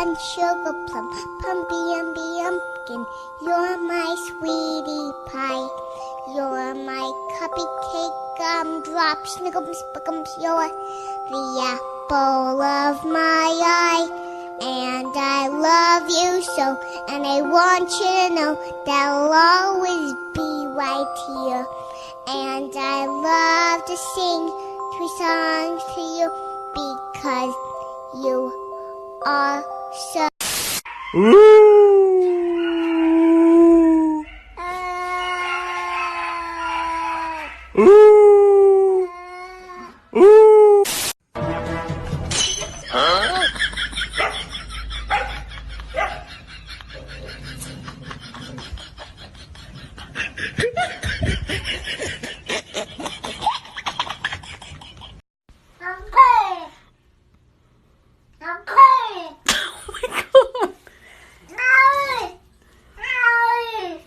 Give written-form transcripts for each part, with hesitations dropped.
and sugar plum, pumpy umby umpkin. You're my sweetie pie. You're my cupcake gumdrop, snickums, spickums. You're the apple of my eye. And I love you so, and I want you to know that I'll always be right here. And I love to sing 2 songs to you because you are so.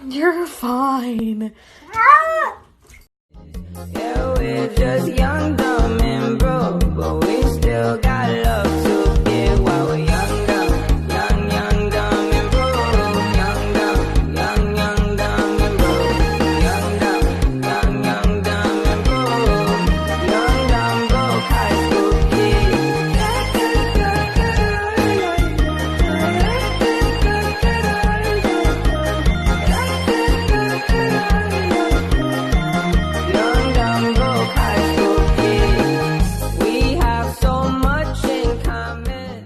You're fine. Yeah, we're just young, dumb, and broke, but we still got love to give while we're young, dumb, dumb, and broke. Young, dumb, dumb, and broke. Young, dumb, dumb, and broke. Young, dumb, broke high school Young, dumb, broke high school kids. We have so much in common.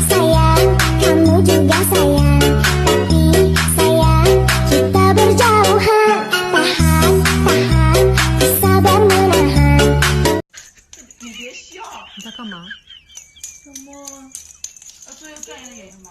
Sayang, kamu juga sayang, tapi sayang kita berjauhan. Tahan, tahan, sabar menahan. 你别笑，你在干嘛？什么？作业干一个演什么？